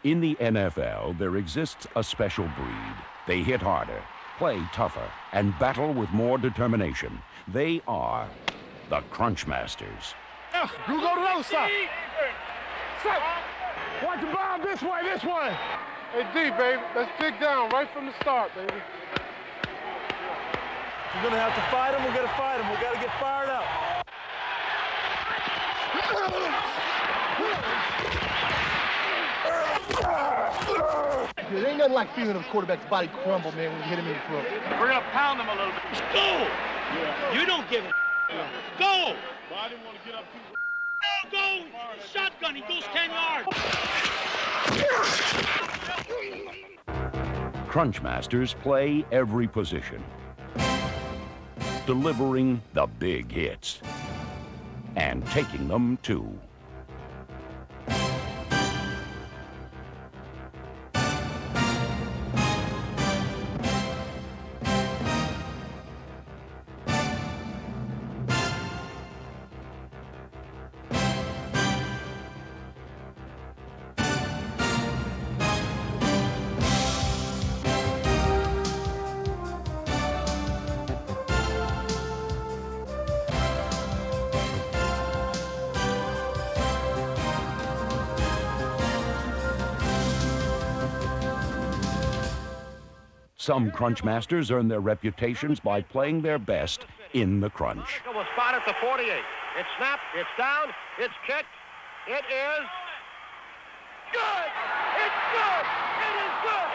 In the NFL, there exists a special breed. They hit harder, play tougher, and battle with more determination. They are the CrunchMasters. You go to the other side. Stop. Watch the bomb this way, this way. Hey, D, baby, let's dig down right from the start, baby. You're gonna have to fight him. We gotta fight him. We gotta get fired up. There ain't nothing like feeling a quarterback's body crumble, man, when you hit him in the throat. We're gonna pound him a little bit. Just go! Yeah. You don't give a Go! Well, I didn't want to get up too. Go! Shotgun, he goes 10 yards. CrunchMasters play every position, delivering the big hits and taking them too. Some CrunchMasters earn their reputations by playing their best in the crunch. Was spot at the 48. It's snapped, it's down, it's kicked. It is good! It's good! It is good!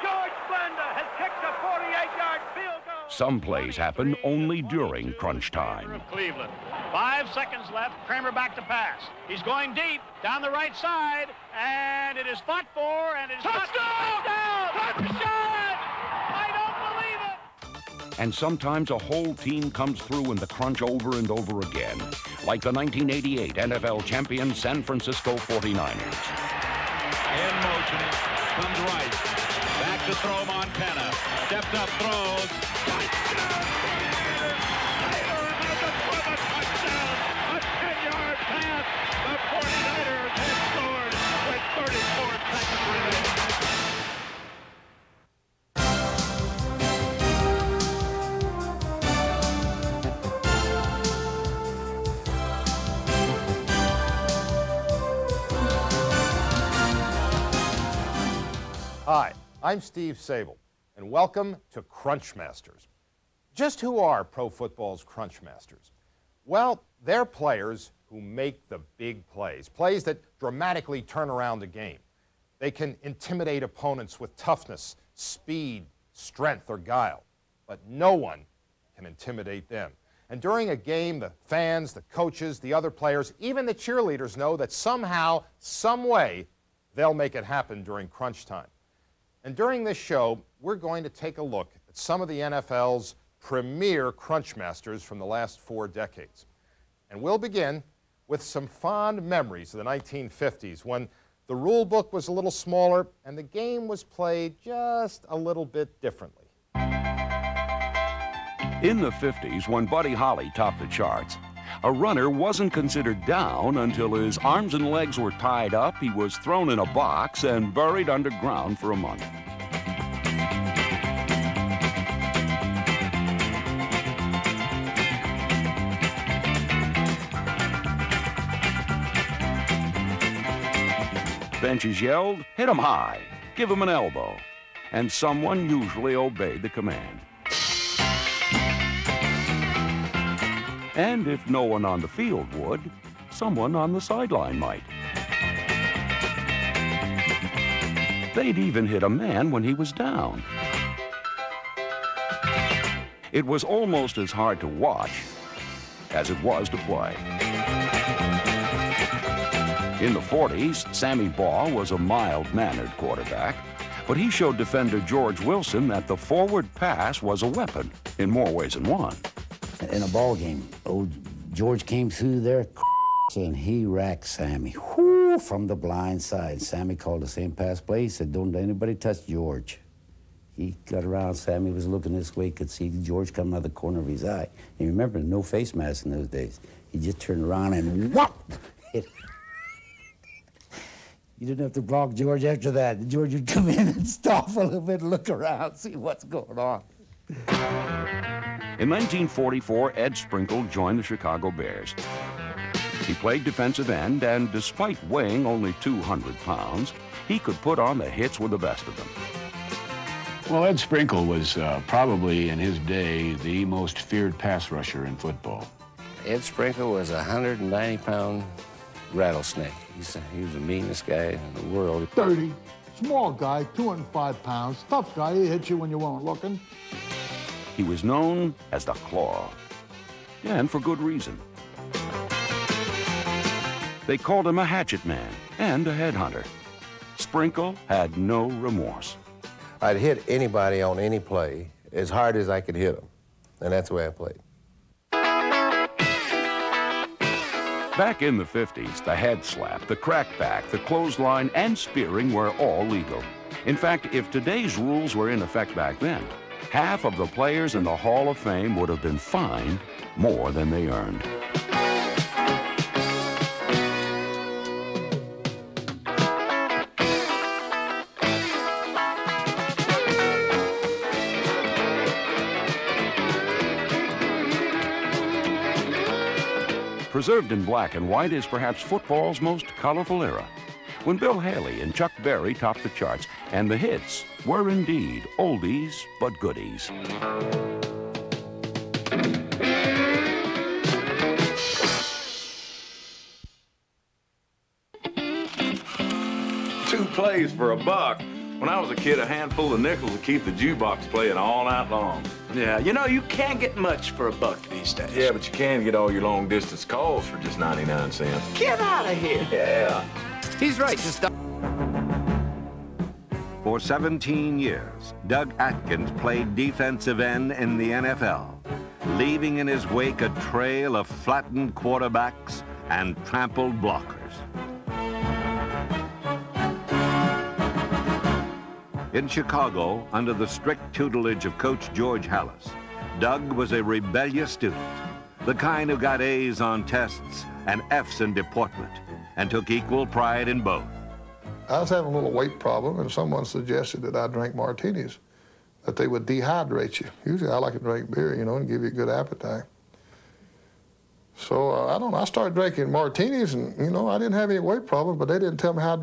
George Blender has kicked a 48-yard field goal. Some plays happen only during crunch time. Cleveland. 5 seconds left. Kramer back to pass. He's going deep down the right side, and it is fought for, and it's touchdown! Touchdown! And sometimes a whole team comes through in the crunch over and over again, like the 1988 NFL champion San Francisco 49ers. In motion, comes right, back to throw Montana, stepped up, throws, touchdown! A 10-yard pass, the 49ers have scored with 34 seconds remaining. Hi, I'm Steve Sable, and welcome to CrunchMasters. Just who are pro football's CrunchMasters? Well, they're players who make the big plays, plays that dramatically turn around a game. They can intimidate opponents with toughness, speed, strength, or guile, but no one can intimidate them. And during a game, the fans, the coaches, the other players, even the cheerleaders know that somehow, some way, they'll make it happen during crunch time. And during this show, we're going to take a look at some of the NFL's premier CrunchMasters from the last 4 decades. And we'll begin with some fond memories of the 1950s when the rule book was a little smaller and the game was played just a little bit differently. In the 50s, when Buddy Holly topped the charts, a runner wasn't considered down until his arms and legs were tied up, he was thrown in a box, and buried underground for a month. Benches yelled, "Hit him high, give him an elbow," and someone usually obeyed the command. And if no one on the field would, someone on the sideline might. They'd even hit a man when he was down. It was almost as hard to watch as it was to play. In the 40s, Sammy Baugh was a mild-mannered quarterback, but he showed defender George Wilson that the forward pass was a weapon in more ways than one. In a ball game, old George came through there, and he racked Sammy whoo, from the blind side. Sammy called the same pass play. He said, "Don't anybody touch George." He got around. Sammy was looking this way. He could see George coming out of the corner of his eye. And remember, no face mask in those days. He just turned around and whop! You didn't have to block George after that. George would come in and stop a little bit, look around, see what's going on. In 1944, Ed Sprinkle joined the Chicago Bears. He played defensive end, and despite weighing only 200 pounds, he could put on the hits with the best of them. Well, Ed Sprinkle was probably, in his day, the most feared pass rusher in football. Ed Sprinkle was a 190-pound rattlesnake. He was the meanest guy in the world. 30, small guy, 205 pounds, tough guy. He hit you when you weren't looking. He was known as the Claw, and for good reason. They called him a hatchet man and a headhunter. Sprinkle had no remorse. I'd hit anybody on any play as hard as I could hit them, and that's the way I played. Back in the 50s, the head slap, the crackback, the clothesline, and spearing were all legal. In fact, if today's rules were in effect back then, half of the players in the Hall of Fame would have been fined more than they earned. Preserved in black and white is perhaps football's most colorful era, when Bill Haley and Chuck Berry topped the charts, and the hits were indeed oldies but goodies. Two plays for $1. When I was a kid, a handful of nickels would keep the jukebox playing all night long. Yeah, you know, you can't get much for $1 these days. Yeah, but you can get all your long-distance calls for just 99 cents. Get out of here. Yeah. He's right, just stop. For 17 years, Doug Atkins played defensive end in the NFL, leaving in his wake a trail of flattened quarterbacks and trampled blockers. In Chicago, under the strict tutelage of Coach George Halas, Doug was a rebellious student, the kind who got A's on tests and F's in deportment, and took equal pride in both. I was having a little weight problem, and someone suggested that I drink martinis, that they would dehydrate you. Usually I like to drink beer, you know, and give you a good appetite. So, I don't know, I started drinking martinis, and, you know, I didn't have any weight problems, but they didn't tell me how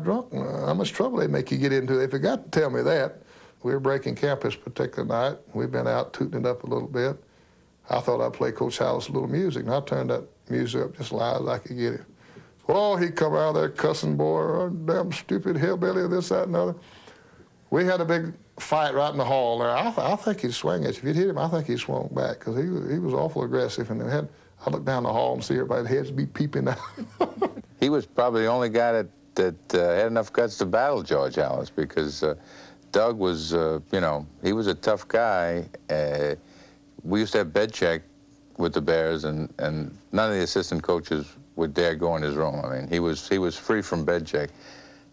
much trouble they make you get into. They forgot to tell me that. We were breaking camp this particular night. We'd been out tooting it up a little bit. I thought I'd play Coach Halas a little music, and I turned that music up just as loud as I could get it. Well, he'd come out of there cussing, boy, oh, damn stupid hillbilly, this, that, and the other. We had a big fight right in the hall there. I think he'd swing at you. If you'd hit him, I think he swung back, because he was awful aggressive, and I looked down the hall and see everybody's heads be peeping out. He was probably the only guy that had enough guts to battle George Halas, because Doug was, you know, he was a tough guy. We used to have bed check with the Bears, and none of the assistant coaches would dare go in his room. I mean, he was free from bed check.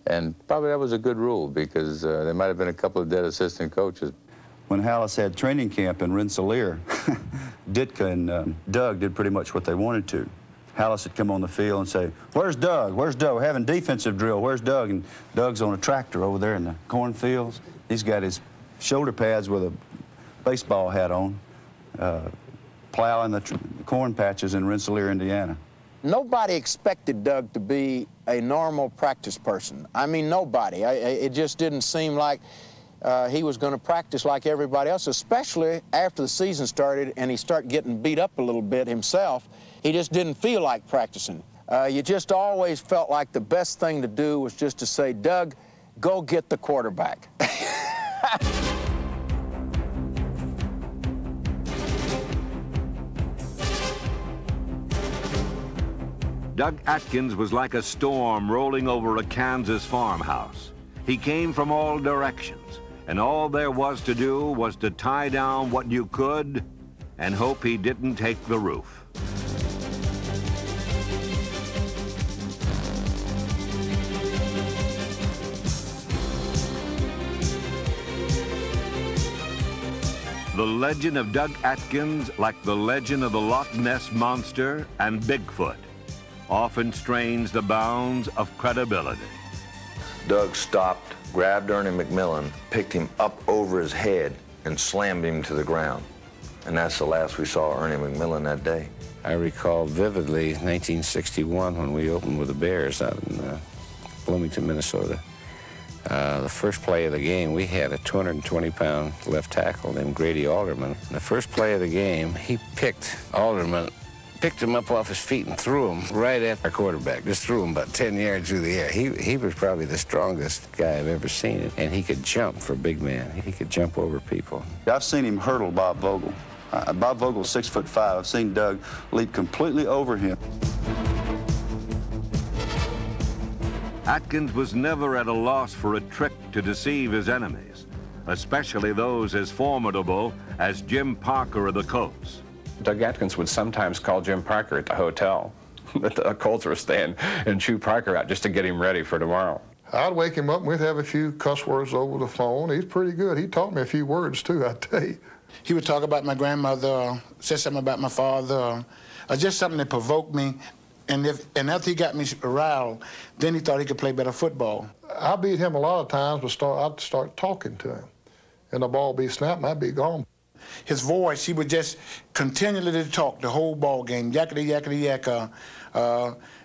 And probably that was a good rule, because there might have been a couple of dead assistant coaches. When Halas had training camp in Rensselaer, Ditka and Doug did pretty much what they wanted to. Halas would come on the field and say, "Where's Doug? Where's Doug? We're having defensive drill. Where's Doug?" And Doug's on a tractor over there in the cornfields. He's got his shoulder pads with a baseball hat on, plowing the corn patches in Rensselaer, Indiana. Nobody expected Doug to be a normal practice person. I mean, nobody. It just didn't seem like he was going to practice like everybody else, especially after the season started and he started getting beat up a little bit himself. He just didn't feel like practicing. You just always felt like the best thing to do was just to say, "Doug, go get the quarterback." Doug Atkins was like a storm rolling over a Kansas farmhouse. He came from all directions, and all there was to do was to tie down what you could and hope he didn't take the roof. The legend of Doug Atkins, like the legend of the Loch Ness Monster and Bigfoot, often strains the bounds of credibility. Doug stopped, grabbed Ernie McMillan, picked him up over his head, and slammed him to the ground. And that's the last we saw Ernie McMillan that day. I recall vividly 1961 when we opened with the Bears out in Bloomington, Minnesota. The first play of the game, we had a 220-pound left tackle named Grady Alderman. The first play of the game, he picked Alderman, picked him up off his feet and threw him right at our quarterback. Just threw him about 10 yards through the air. He was probably the strongest guy I've ever seen, and he could jump for a big man. He could jump over people. I've seen him hurdle Bob Vogel. Bob Vogel's 6'5". I've seen Doug leap completely over him. Atkins was never at a loss for a trick to deceive his enemies, especially those as formidable as Jim Parker of the Colts. Doug Atkins would sometimes call Jim Parker at the hotel that the Colts were staying and chew Parker out just to get him ready for tomorrow. I'd wake him up and we'd have a few cuss words over the phone. He's pretty good. He taught me a few words too, I tell you. He would talk about my grandmother, say something about my father, just something that provoked me. And after he got me riled, then he thought he could play better football. I beat him a lot of times, but I'd start talking to him. And the ball be snapped, and I'd be gone. His voice, he would just continually talk the whole ball game, yakety, yakety, yak.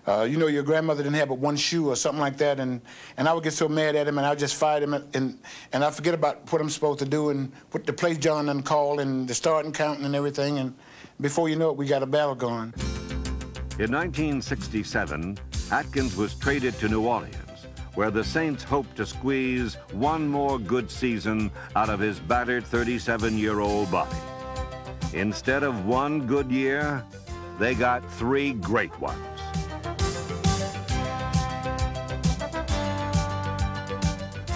You know, your grandmother didn't have but one shoe or something like that, and I would get so mad at him, and I'd just fight him, and I forget about what I'm supposed to do, and what the play John done called, and the starting counting and everything, and before you know it, we got a battle going. In 1967, Atkins was traded to New Orleans, where the Saints hoped to squeeze one more good season out of his battered 37-year-old body. Instead of one good year, they got 3 great ones.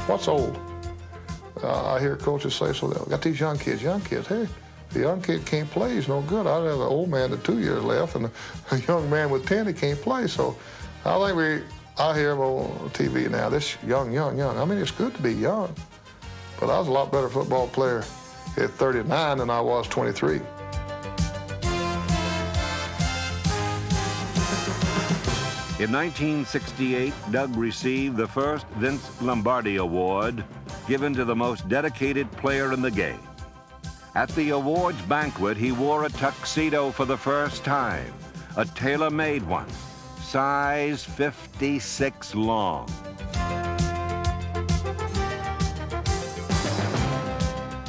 What's old? I hear coaches say, so they got these young kids, hey, the young kid can't play, he's no good. I'd have an old man with 2 years left and a young man with 10 that can't play. So I think I hear them on TV now, this young. I mean, it's good to be young, but I was a lot better football player at 39 than I was 23. In 1968, Doug received the first Vince Lombardi Award, given to the most dedicated player in the game. At the awards banquet, he wore a tuxedo for the first time, a tailor-made one, size 56 long.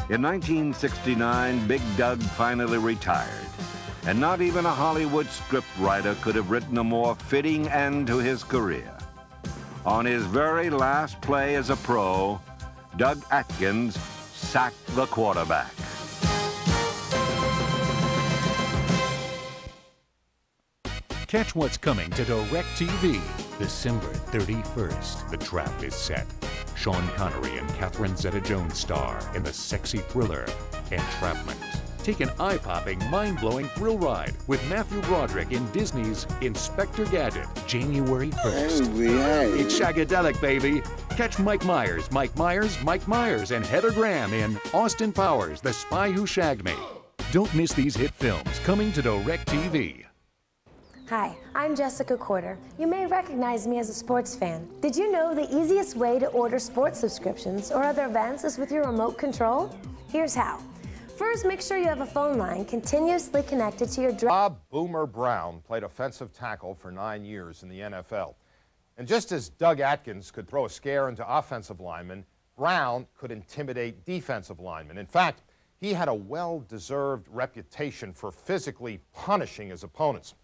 In 1969, Big Doug finally retired, and not even a Hollywood scriptwriter could have written a more fitting end to his career. On his very last play as a pro, Doug Atkins sacked the quarterback. Catch what's coming to DirecTV December 31st. The Trap is set. Sean Connery and Catherine Zeta-Jones star in the sexy thriller Entrapment. Take an eye-popping, mind-blowing thrill ride with Matthew Broderick in Disney's Inspector Gadget, January 1st. It's shagadelic, baby. Catch Mike Myers, and Heather Graham in Austin Powers, The Spy Who Shagged Me. Don't miss these hit films coming to DirecTV. Hi, I'm Jessica Corder. You may recognize me as a sports fan. Did you know the easiest way to order sports subscriptions or other events is with your remote control? Here's how. First, make sure you have a phone line continuously connected to your Bob Boomer Brown played offensive tackle for 9 years in the NFL. And just as Doug Atkins could throw a scare into offensive linemen, Brown could intimidate defensive linemen. In fact, he had a well-deserved reputation for physically punishing his opponents.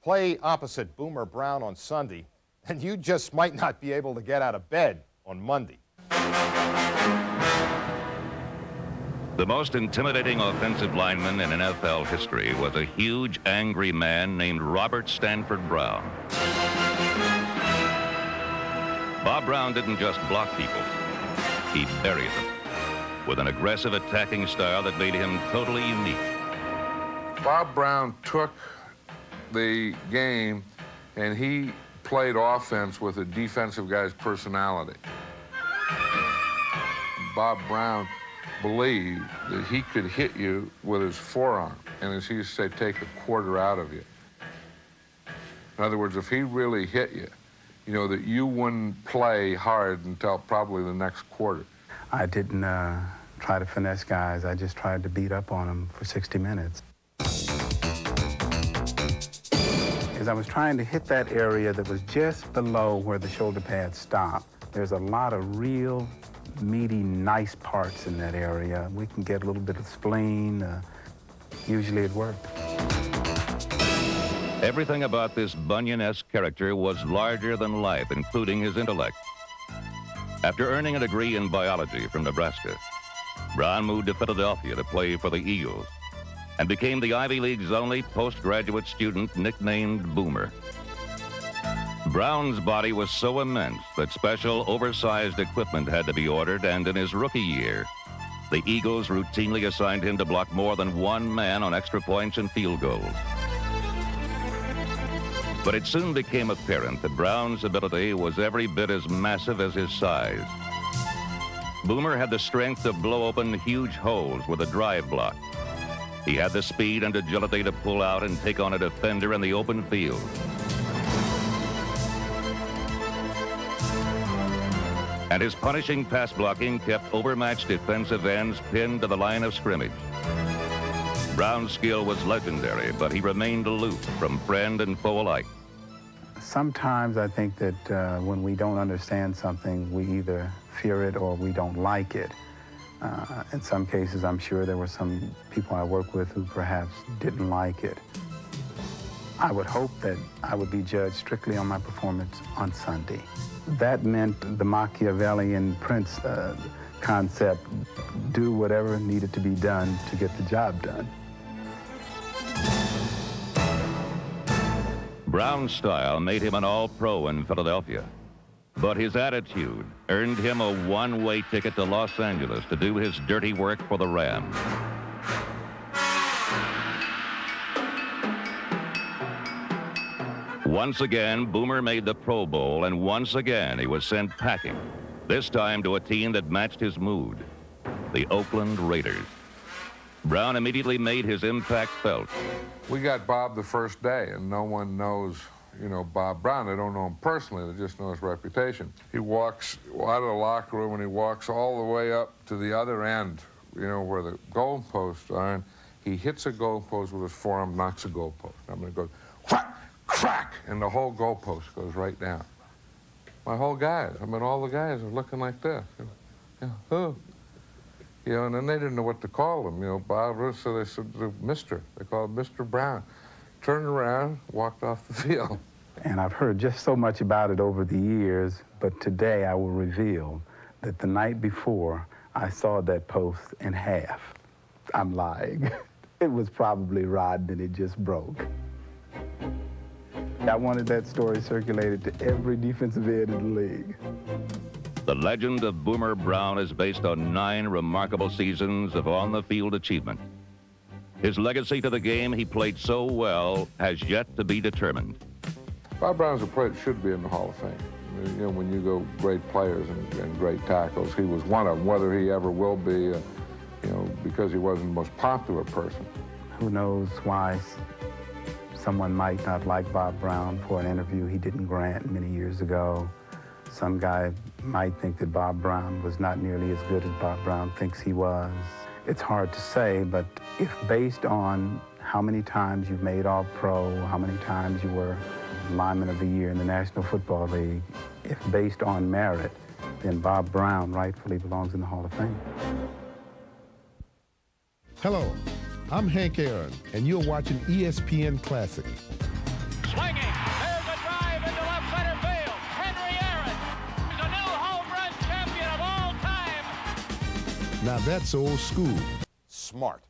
Play opposite Boomer Brown on Sunday, and you just might not be able to get out of bed on Monday. The most intimidating offensive lineman in NFL history was a huge, angry man named Robert Stanford Brown. Bob Brown didn't just block people, he buried them with an aggressive attacking style that made him totally unique. Bob Brown took the game and he played offense with a defensive guy's personality. Bob Brown believed that he could hit you with his forearm, and as he used to say, take a quarter out of you. In other words, if he really hit you, you know, that you wouldn't play hard until probably the next quarter? I didn't try to finesse guys. I just tried to beat up on them for 60 minutes. Because I was trying to hit that area that was just below where the shoulder pads stop. There's a lot of real meaty, nice parts in that area. We can get a little bit of spleen. Usually it worked. Everything about this Bunyan-esque character was larger than life, including his intellect. After earning a degree in biology from Nebraska, Brown moved to Philadelphia to play for the Eagles and became the Ivy League's only postgraduate student nicknamed Boomer. Brown's body was so immense that special oversized equipment had to be ordered, and in his rookie year, the Eagles routinely assigned him to block more than one man on extra points and field goals. But it soon became apparent that Brown's ability was every bit as massive as his size. Boomer had the strength to blow open huge holes with a drive block. He had the speed and agility to pull out and take on a defender in the open field. And his punishing pass blocking kept overmatched defensive ends pinned to the line of scrimmage. Brown's skill was legendary, but he remained aloof from friend and foe alike. Sometimes I think that when we don't understand something, we either fear it or we don't like it. In some cases, I'm sure there were some people I work with who perhaps didn't like it. I would hope that I would be judged strictly on my performance on Sunday. That meant the Machiavellian Prince concept, do whatever needed to be done to get the job done. Brown's style made him an all-pro in Philadelphia, but his attitude earned him a one-way ticket to Los Angeles to do his dirty work for the Rams. Once again, Boomer made the Pro Bowl, and once again he was sent packing, this time to a team that matched his mood, the Oakland Raiders. Brown immediately made his impact felt. We got Bob the first day, and no one knows, you know, Bob Brown. They don't know him personally. They just know his reputation. He walks out of the locker room, and he walks all the way up to the other end, you know, where the goalposts are, and he hits a goalpost with his forearm, knocks a goalpost. I mean, it goes whack, crack, and the whole goalpost goes right down. My whole guys, I mean, all the guys are looking like this. Oh. You know, and then they didn't know what to call him, you know, Bob, so they said, Mr. They called him Mr. Brown. Turned around, walked off the field. And I've heard just so much about it over the years, but today I will reveal that the night before, I saw that post in half. I'm lying. It was probably rotten and it just broke. I wanted that story circulated to every defensive end in the league. The legend of Boomer Brown is based on 9 remarkable seasons of on-the-field achievement. His legacy to the game he played so well has yet to be determined. Bob Brown's a player that should be in the Hall of Fame. You know, when you go great players and great tackles, he was one of them. Whether he ever will be, you know, because he wasn't the most popular person. Who knows why someone might not like Bob Brown for an interview he didn't grant many years ago. Some guy might think that Bob Brown was not nearly as good as Bob Brown thinks he was. It's hard to say, but if based on how many times you've made All-Pro, how many times you were Lineman of the Year in the National Football League, if based on merit, then Bob Brown rightfully belongs in the Hall of Fame. Hello, I'm Hank Aaron, and you're watching ESPN Classic. Swinging. There's a drive into left center field. Henry Aaron is a new home run champion of all time. Now that's old school. Smart.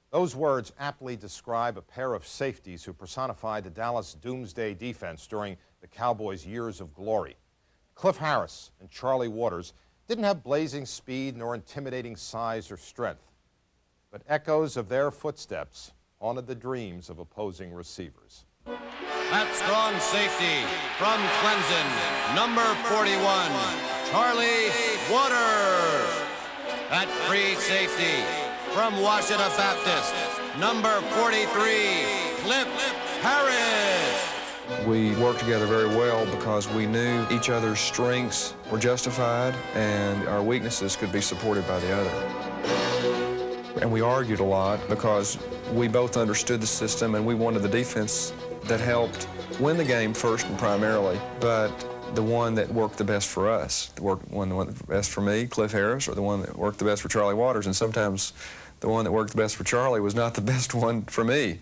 Those words aptly describe a pair of safeties who personified the Dallas Doomsday defense during the Cowboys' years of glory. Cliff Harris and Charlie Waters didn't have blazing speed nor intimidating size or strength, but echoes of their footsteps haunted the dreams of opposing receivers. That strong safety from Clemson, number 41, Charlie Waters. That free safety from Washita Baptist, number 43, Cliff Harris. We worked together very well because we knew each other's strengths were justified and our weaknesses could be supported by the other. And we argued a lot because we both understood the system and we wanted the defense that helped win the game first and primarily, but the one that worked the best for us. The one that worked the best for me, Cliff Harris, or the one that worked the best for Charlie Waters. And sometimes the one that worked the best for Charlie was not the best one for me.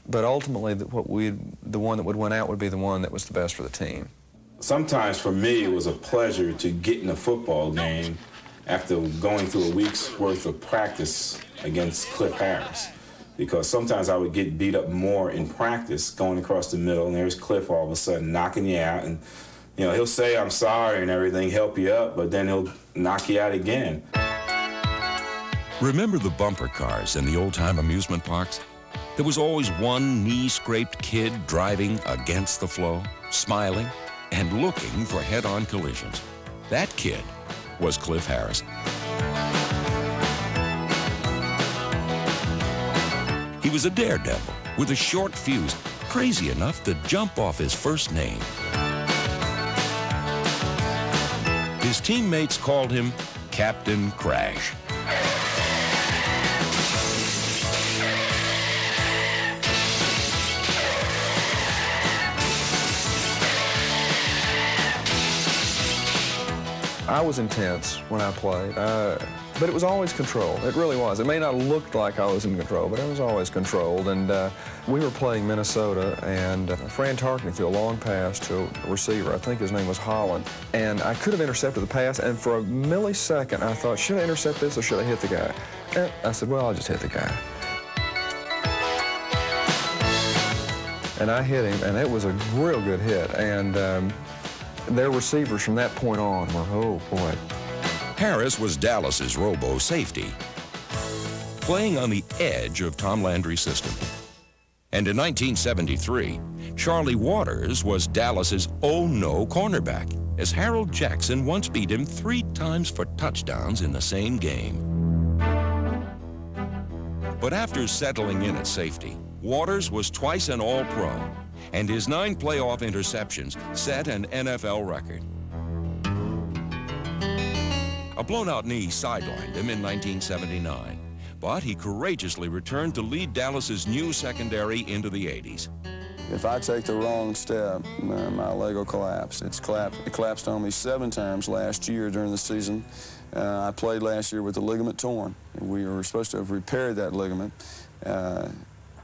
But ultimately, the one that would win out would be the one that was the best for the team. Sometimes for me, it was a pleasure to get in a football game after going through a week's worth of practice against Cliff Harris. Because sometimes I would get beat up more in practice going across the middle, and there's Cliff all of a sudden knocking you out. And, you know, he'll say, I'm sorry and everything, help you up, but then he'll knock you out again. Remember the bumper cars in the old-time amusement parks? There was always one knee-scraped kid driving against the flow, smiling, and looking for head-on collisions. That kid was Cliff Harris. He was a daredevil with a short fuse, crazy enough to jump off his first name. His teammates called him Captain Crash. I was intense when I played, but it was always controlled. It really was. It may not have looked like I was in control, but it was always controlled. And we were playing Minnesota, and Fran Tarkenton threw a long pass to a receiver. I think his name was Holland. And I could have intercepted the pass, and for a millisecond, I thought, should I intercept this or should I hit the guy? And I said, well, I'll just hit the guy. And I hit him, and it was a real good hit. And their receivers from that point on were, oh boy. Harris was Dallas's robo safety, playing on the edge of Tom Landry's system. And in 1973, Charlie Waters was Dallas's oh-no cornerback, as Harold Jackson once beat him 3 times for touchdowns in the same game. But after settling in at safety, Waters was twice an All-Pro, and his 9 playoff interceptions set an NFL record. A blown-out knee sidelined him in 1979, but he courageously returned to lead Dallas's new secondary into the 80s. If I take the wrong step, my leg will collapse. It collapsed on me 7 times last year during the season. I played last year with the ligament torn. We were supposed to have repaired that ligament.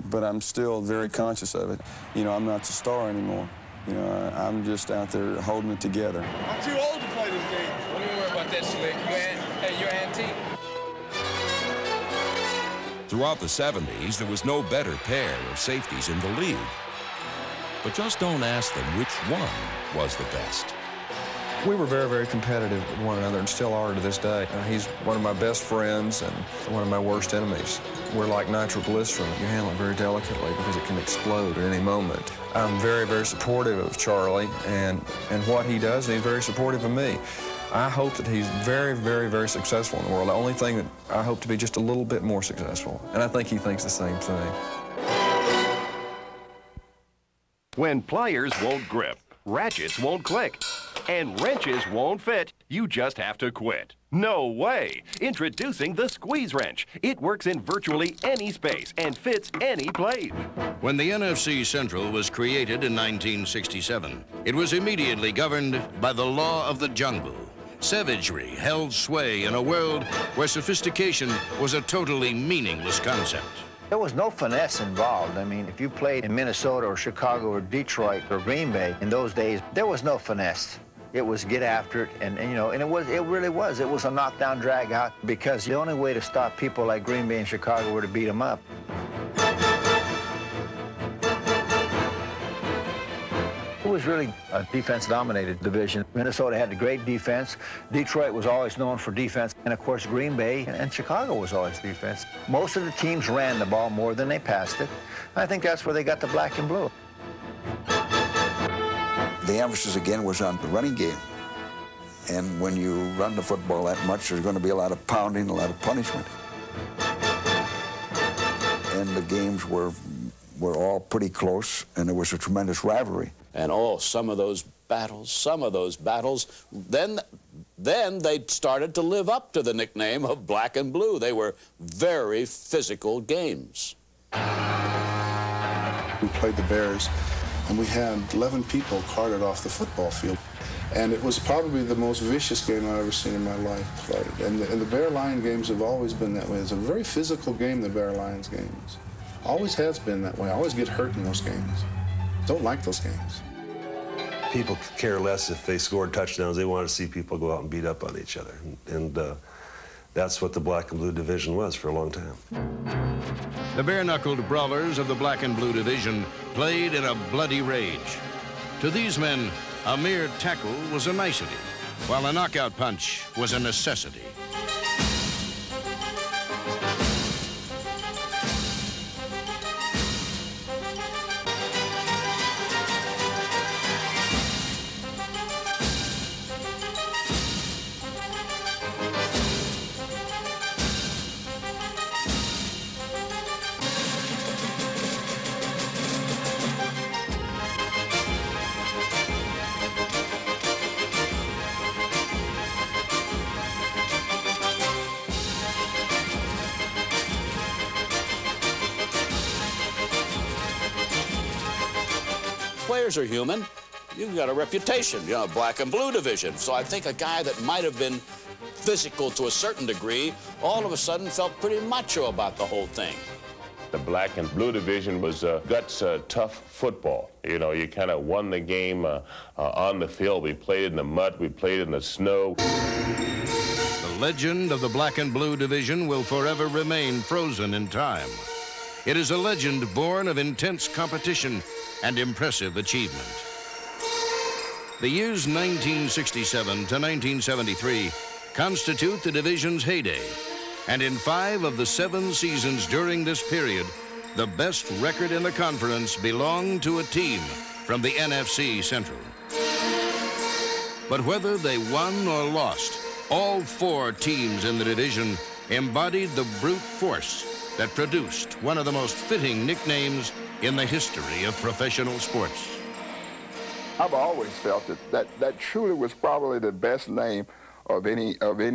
But I'm still very conscious of it. You know, I'm not the star anymore. You know, I'm just out there holding it together. I'm too old to play this game. Don't even worry about that, Slick. You're antique. Throughout the 70s, there was no better pair of safeties in the league. But just don't ask them which one was the best. We were very, very competitive with one another and still are to this day. He's one of my best friends and one of my worst enemies. We're like nitroglycerin. You handle it very delicately because it can explode at any moment. I'm very, very supportive of Charlie and what he does, and he's very supportive of me. I hope that he's very, very, very successful in the world. The only thing that I hope to be just a little bit more successful, and I think he thinks the same thing. When pliers won't grip, ratchets won't click, and wrenches won't fit, you just have to quit. No way! Introducing the Squeeze Wrench. It works in virtually any space and fits any blade. When the NFC Central was created in 1967, it was immediately governed by the law of the jungle. Savagery held sway in a world where sophistication was a totally meaningless concept. There was no finesse involved. I mean, if you played in Minnesota or Chicago or Detroit or Green Bay in those days, there was no finesse. It was get after it, and you know, and it really was. It was a knockdown, drag out, because the only way to stop people like Green Bay and Chicago were to beat them up. It was really a defense-dominated division. Minnesota had a great defense. Detroit was always known for defense. And, of course, Green Bay and Chicago was always defense. Most of the teams ran the ball more than they passed it. I think that's where they got the black and blue. The emphasis, again, was on the running game. And when you run the football that much, there's going to be a lot of pounding, a lot of punishment. And the games were were all pretty close, and there was a tremendous rivalry. And oh, some of those battles, then they started to live up to the nickname of Black and Blue. They were very physical games. We played the Bears, and we had 11 people carted off the football field. And it was probably the most vicious game I've ever seen in my life played. And the Bear-Lion games have always been that way. It's a very physical game, the Bear-Lions games. Always has been that way. I always get hurt in those games. Don't like those games. People care less if they scored touchdowns. They want to see people go out and beat up on each other. And that's what the Black and Blue division was for a long time. The bare-knuckled brawlers of the Black and Blue division played in a bloody rage. To these men, a mere tackle was a nicety, while a knockout punch was a necessity. Players are human. You've got a reputation, you know, Black and Blue division. So I think a guy that might have been physical to a certain degree, all of a sudden felt pretty macho about the whole thing. The Black and Blue division was guts, tough football. You know, you kind of won the game on the field. We played in the mud, we played in the snow. The legend of the Black and Blue division will forever remain frozen in time. It is a legend born of intense competition and impressive achievement. The years 1967 to 1973 constitute the division's heyday, and in 5 of the 7 seasons during this period, the best record in the conference belonged to a team from the NFC Central. But whether they won or lost, all 4 teams in the division embodied the brute force that produced one of the most fitting nicknames in the history of professional sports. I've always felt that truly was probably the best name of any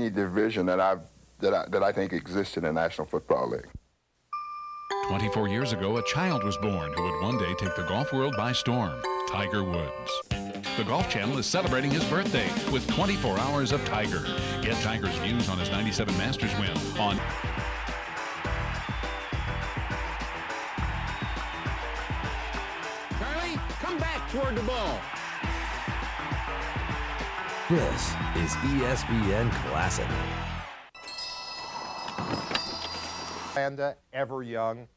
division that I think existed in the National Football League. 24 years ago, a child was born who would one day take the golf world by storm, Tiger Woods. The Golf Channel is celebrating his birthday with 24 hours of Tiger. Get Tiger's views on his 97 Masters win on Come back toward the ball. This is ESPN Classic. Blanda, ever young?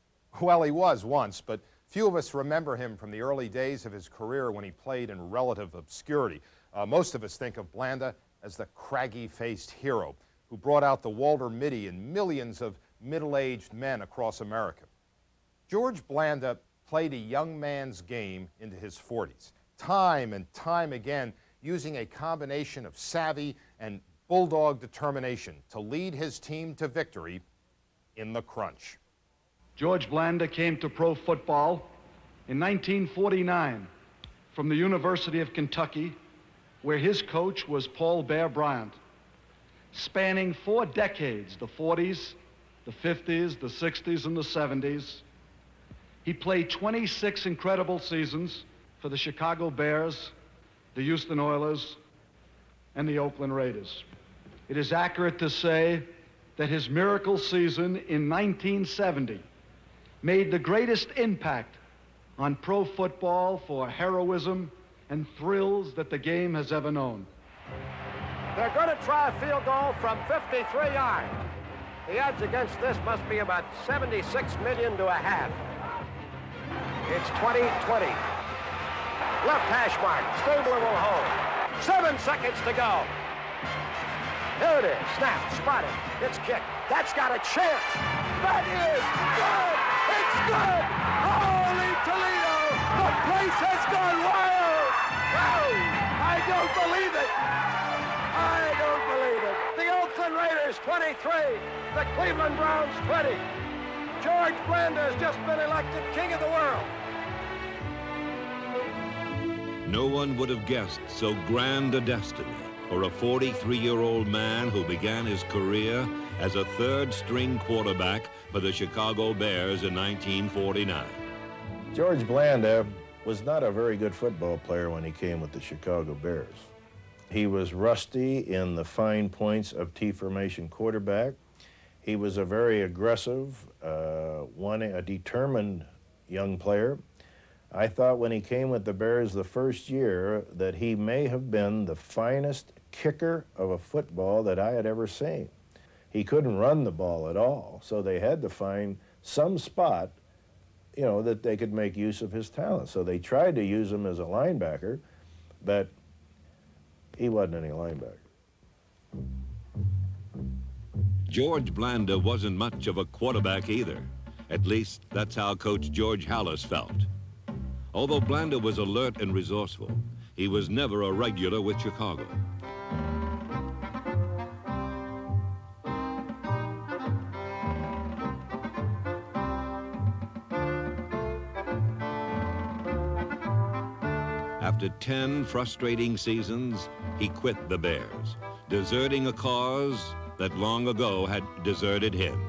Well, he was once, but few of us remember him from the early days of his career when he played in relative obscurity. Most of us think of Blanda as the craggy-faced hero who brought out the Walter Mitty in millions of middle-aged men across America. George Blanda played a young man's game into his 40s, time and time again, using a combination of savvy and bulldog determination to lead his team to victory in the crunch. George Blanda came to pro football in 1949 from the University of Kentucky, where his coach was Paul Bear Bryant. Spanning 4 decades, the 40s, the 50s, the 60s, and the 70s, he played 26 incredible seasons for the Chicago Bears, the Houston Oilers, and the Oakland Raiders. It is accurate to say that his miracle season in 1970 made the greatest impact on pro football for heroism and thrills that the game has ever known. They're going to try a field goal from 53 yards. The odds against this must be about 76 million to a half. It's 20-20. Left hash mark. Stabler will hold. 7 seconds to go. There it is. Snap. Spotted. It's kicked. That's got a chance. That is good. It's good. Holy Toledo. The place has gone wild. Oh, I don't believe it. I don't believe it. The Oakland Raiders 23. The Cleveland Browns 20. George Blanda has just been elected King of the World. No one would have guessed so grand a destiny for a 43-year-old man who began his career as a third-string quarterback for the Chicago Bears in 1949. George Blanda was not a very good football player when he came with the Chicago Bears. He was rusty in the fine points of T-formation quarterback. He was a very aggressive, a determined young player. I thought when he came with the Bears the first year that he may have been the finest kicker of a football that I had ever seen. He couldn't run the ball at all, so they had to find some spot, you know, that they could make use of his talent. So they tried to use him as a linebacker, but he wasn't any linebacker. George Blanda wasn't much of a quarterback either. At least that's how Coach George Halas felt. Although Blanda was alert and resourceful, he was never a regular with Chicago. After 10 frustrating seasons, he quit the Bears, deserting a cause that long ago had deserted him.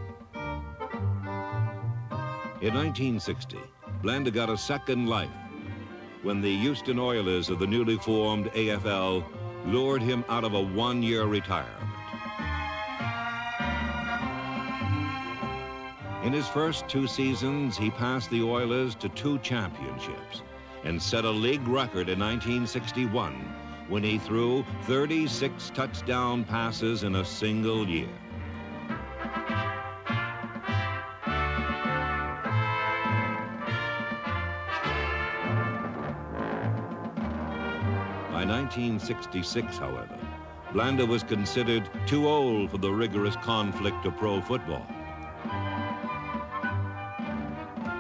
In 1960, Blanda got a second life when the Houston Oilers of the newly formed AFL lured him out of a one-year retirement. In his first 2 seasons, he passed the Oilers to 2 championships and set a league record in 1961 when he threw 36 touchdown passes in a single year. By 1966, however, Blanda was considered too old for the rigorous conflict of pro football.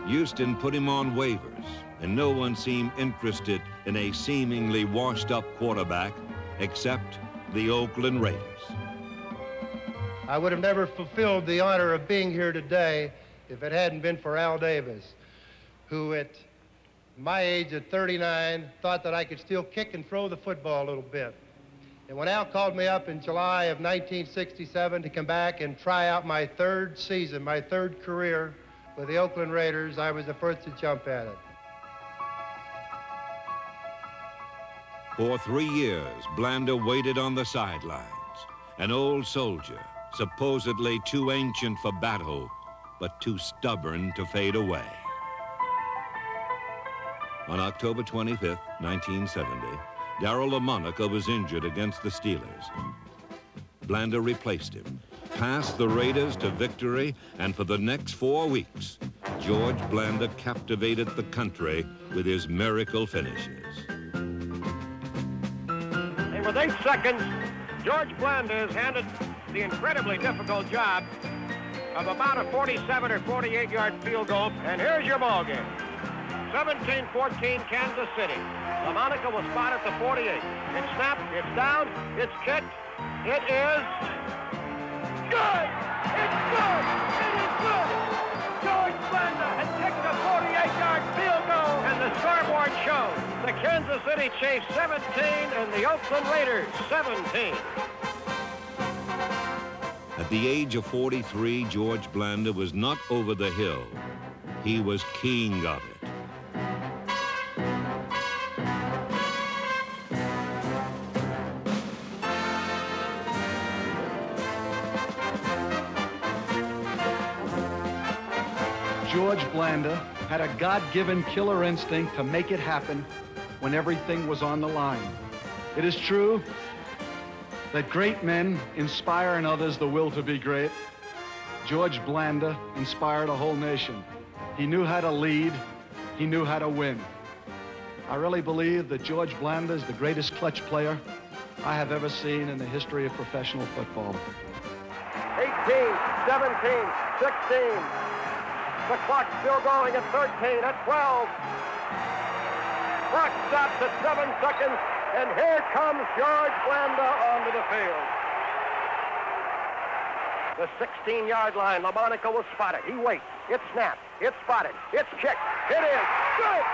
Houston put him on waivers, and no one seemed interested in a seemingly washed-up quarterback except the Oakland Raiders. I would have never fulfilled the honor of being here today if it hadn't been for Al Davis, who at my age at 39 thought that I could still kick and throw the football a little bit. And when Al called me up in July of 1967 to come back and try out my 3rd season, my 3rd career with the Oakland Raiders, I was the first to jump at it. For 3 years, Blanda waited on the sidelines, an old soldier, supposedly too ancient for battle, but too stubborn to fade away. On October 25th, 1970, Darryl LaMonica was injured against the Steelers. Blanda replaced him, passed the Raiders to victory, and for the next 4 weeks, George Blanda captivated the country with his miracle finishes. And with 8 seconds, George Blanda is handed the incredibly difficult job of about a 47 or 48-yard field goal. And here's your ball game. 17-14 Kansas City. LaMonica will spot at the 48. It's snapped, it's down, it's kicked. It is good! It's good! It is good! George Blanda has kicked a 48-yard field goal, and the scoreboard shows the Kansas City Chiefs 17 and the Oakland Raiders 17. At the age of 43, George Blanda was not over the hill. He was king of it. George Blanda had a God-given killer instinct to make it happen when everything was on the line. It is true that great men inspire in others the will to be great. George Blanda inspired a whole nation. He knew how to lead. He knew how to win. I really believe that George Blanda is the greatest clutch player I have ever seen in the history of professional football. 18, 17, 16. The clock still going at 13, at 12. Clock stops at 7 seconds, and here comes George Blanda onto the field. The 16-yard line. LaMonica will spot it. He waits. It's snapped. It's spotted. It's kicked. It is good.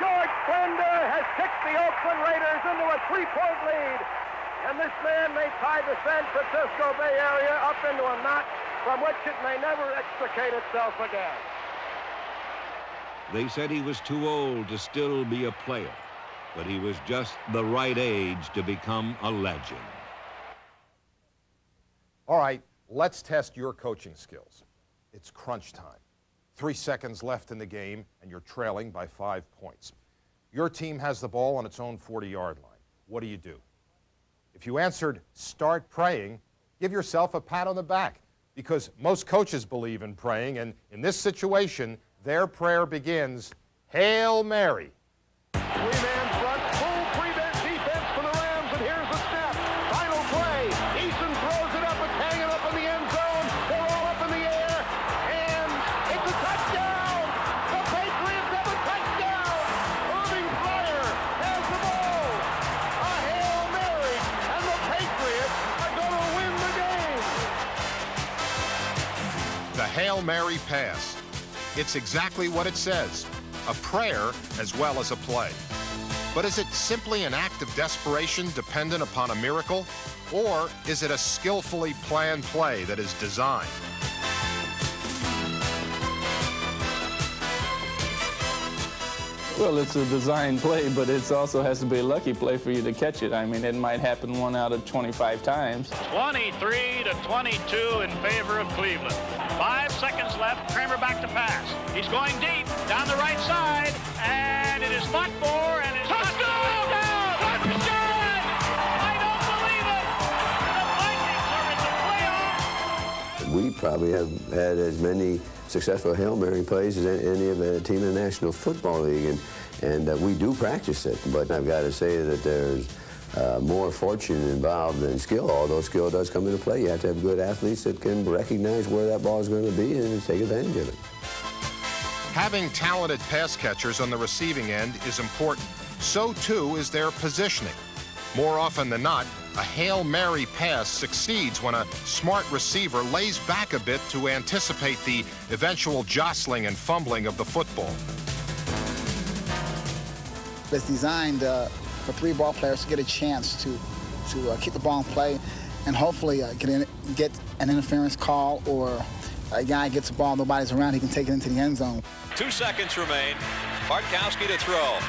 George Blanda has kicked the Oakland Raiders into a 3-point lead. And this man may tie the San Francisco Bay Area up into a knot from which it may never extricate itself again. They said he was too old to still be a player, but he was just the right age to become a legend. All right, let's test your coaching skills. It's crunch time. 3 seconds left in the game, and you're trailing by 5 points. Your team has the ball on its own 40-yard line. What do you do? If you answered, start praying, give yourself a pat on the back, because most coaches believe in praying, and in this situation, their prayer begins, Hail Mary. Three-man front, full prevent defense for the Rams, and here's the snap. Final play. Eason throws it up. It's hanging up in the end zone. They're all up in the air, and it's a touchdown. The Patriots have a touchdown. Irving Fryar has the ball. A Hail Mary, and the Patriots are going to win the game. The Hail Mary pass. It's exactly what it says, a prayer as well as a play. But is it simply an act of desperation dependent upon a miracle? Or is it a skillfully planned play that is designed? Well, it's a design play, but it also has to be a lucky play for you to catch it. I mean, it might happen 1 out of 25 times. 23-22 in favor of Cleveland. 5 seconds left. Kramer back to pass. He's going deep down the right side, and it is fought for, and it's touchdown! Touchdown! I don't believe it. The Vikings are in the playoffs. We probably have had as many successful Hail Mary plays as any of the team in the National Football League, and we do practice it, but I've got to say that there's more fortune involved than skill, although skill does come into play. You have to have good athletes that can recognize where that ball is going to be and take advantage of it. Having talented pass catchers on the receiving end is important. So too is their positioning. More often than not, a Hail Mary pass succeeds when a smart receiver lays back a bit to anticipate the eventual jostling and fumbling of the football. It's designed for 3 ball players to get a chance to keep the ball in play and hopefully get an interference call, or a guy gets the ball, nobody's around, he can take it into the end zone. 2 seconds remain. Bartkowski to throw.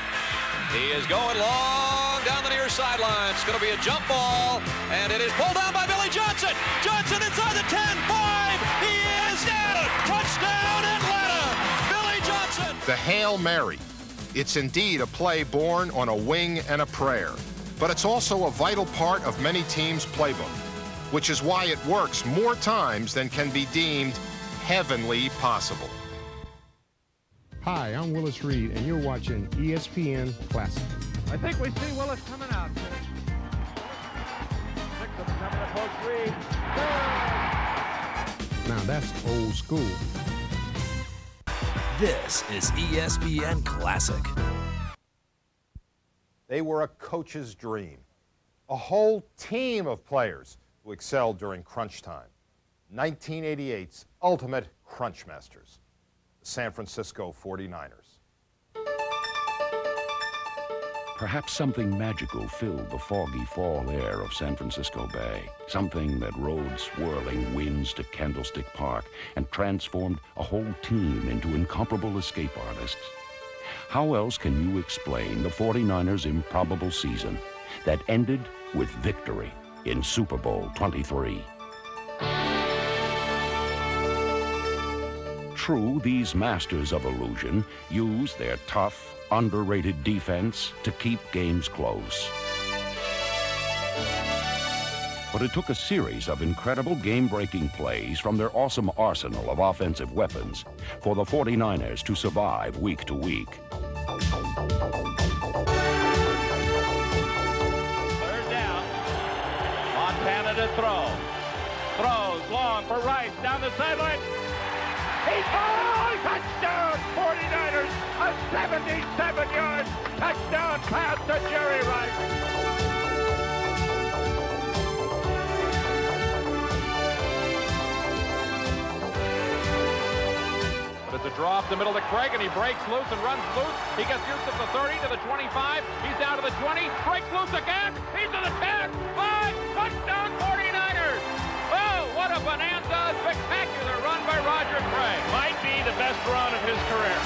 He is going long down the near sideline. It's going to be a jump ball, and it is pulled down by Billy Johnson. Johnson inside the 10, 5. He is down. Touchdown, Atlanta. Billy Johnson. The Hail Mary. It's indeed a play born on a wing and a prayer, but it's also a vital part of many teams' playbook, which is why it works more times than can be deemed heavenly possible. Hi, I'm Willis Reed, and you're watching ESPN Classic. I think we see Willis coming out. 6 of them coming to post Reed. Now that's old school. This is ESPN Classic. They were a coach's dream. A whole team of players who excelled during crunch time. 1988's ultimate CrunchMasters, the San Francisco 49ers. Perhaps something magical filled the foggy fall air of San Francisco Bay. Something that rode swirling winds to Candlestick Park and transformed a whole team into incomparable escape artists. How else can you explain the 49ers' improbable season that ended with victory in Super Bowl 23? True, these masters of illusion use their tough, underrated defense to keep games close. But it took a series of incredible game-breaking plays from their awesome arsenal of offensive weapons for the 49ers to survive week to week. 3rd down. Montana to throw. Throws long for Rice down the sideline. Touchdown, 49ers, a 77-yard touchdown pass to Jerry Rice. draw up the middle to Craig, and he breaks loose and runs loose. He gets use of the 30 to the 25. He's down to the 20, breaks loose again. He's to the 10, 5, touchdown 49ers. Oh, what a bonanza. Spectacular run by Roger Craig. Might be the best run of his career.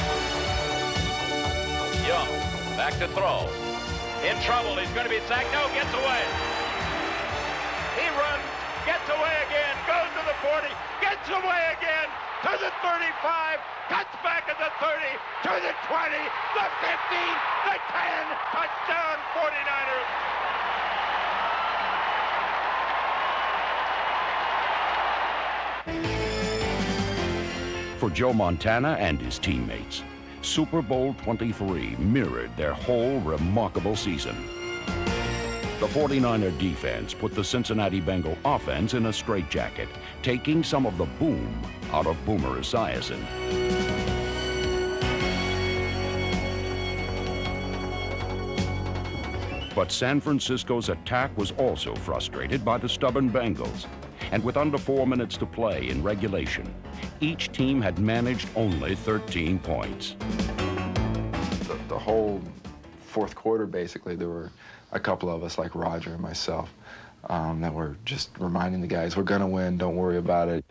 Young, back to throw. In trouble, he's going to be sacked. No, gets away. He runs, gets away again, goes to the 40, gets away again, to the 35, cuts back at the 30, to the 20, the 15, the 10, touchdown 49ers. For Joe Montana and his teammates, Super Bowl 23 mirrored their whole remarkable season. The 49er defense put the Cincinnati Bengal offense in a straitjacket, taking some of the boom out of Boomer Esiason. But San Francisco's attack was also frustrated by the stubborn Bengals. And with under 4 minutes to play in regulation, each team had managed only 13 points. The whole fourth quarter, basically, there were a couple of us, like Roger and myself, that were just reminding the guys, we're going to win, don't worry about it.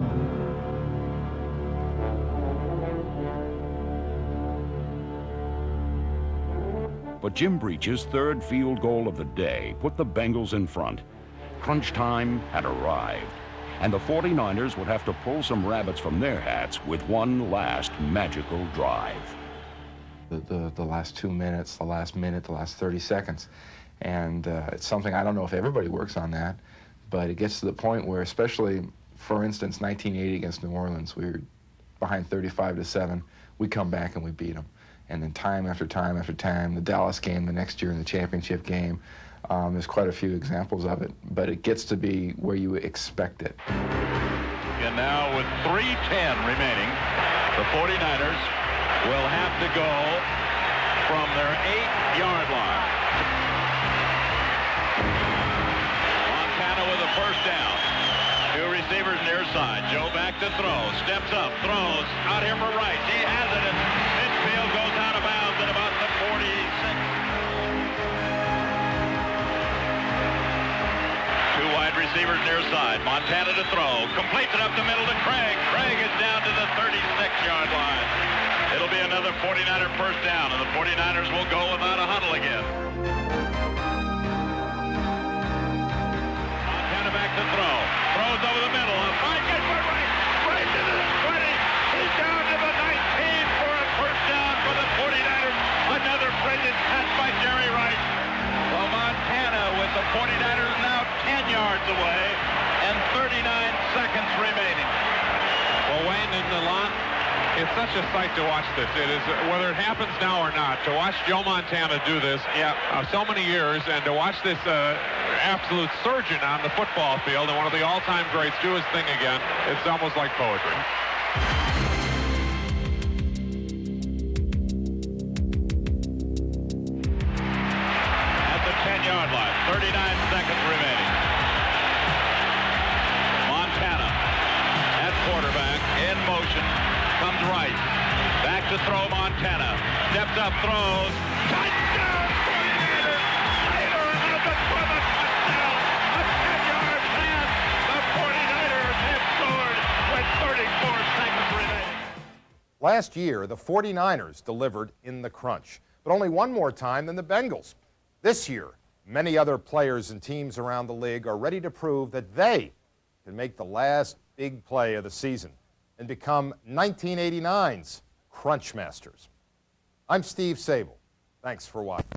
But Jim Breach's third field goal of the day put the Bengals in front. Crunch time had arrived, and the 49ers would have to pull some rabbits from their hats with one last magical drive. The last 2 minutes, the last minute, the last 30 seconds. And it's something, I don't know if everybody works on that, but it gets to the point where, especially, for instance, 1980 against New Orleans, we were behind 35-7. We come back and we beat them. And then time after time after time, the Dallas game the next year in the championship game, there's quite a few examples of it, but it gets to be where you expect it. And now with 3:10 remaining, the 49ers will have to go from their 8-yard line. Montana with a first down. Two receivers near side. Joe back to throw. Steps up. Throws. Out here for Rice. He has it. And Pittsfield goes out of bounds at about the 46. Two wide receivers near side. Montana to throw. Completes it up the middle to Craig. Craig is down to the 36-yard line. It'll be another 49er first down, and the 49ers will go without a huddle again. Montana back to throw. Throws over the middle. A fine catch by Rice. Rice to the 20. He's down to the 19 for a first down for the 49ers. Another brilliant catch by Jerry Rice. Well, Montana with the 49ers now 10 yards away and 39 seconds remaining. Well, Wayne and Alon, it's such a sight to watch this. It is, whether it happens now or not, to watch Joe Montana do this so many years, and to watch this absolute surgeon on the football field and one of the all-time greats do his thing again, it's almost like poetry. At the 10-yard line, 39 seconds remaining. Montana at quarterback, in motion. Comes Rice. Back to throw Montana. Steps up, throws. Touchdown! 49ers! Taylor out the for the touchdown! A 10-yard pass! The 49ers have scored with 34 seconds remaining. Last year, the 49ers delivered in the crunch, but only one more time than the Bengals. This year, many other players and teams around the league are ready to prove that they can make the last big play of the season and become 1989's CrunchMasters. I'm Steve Sable. Thanks for watching.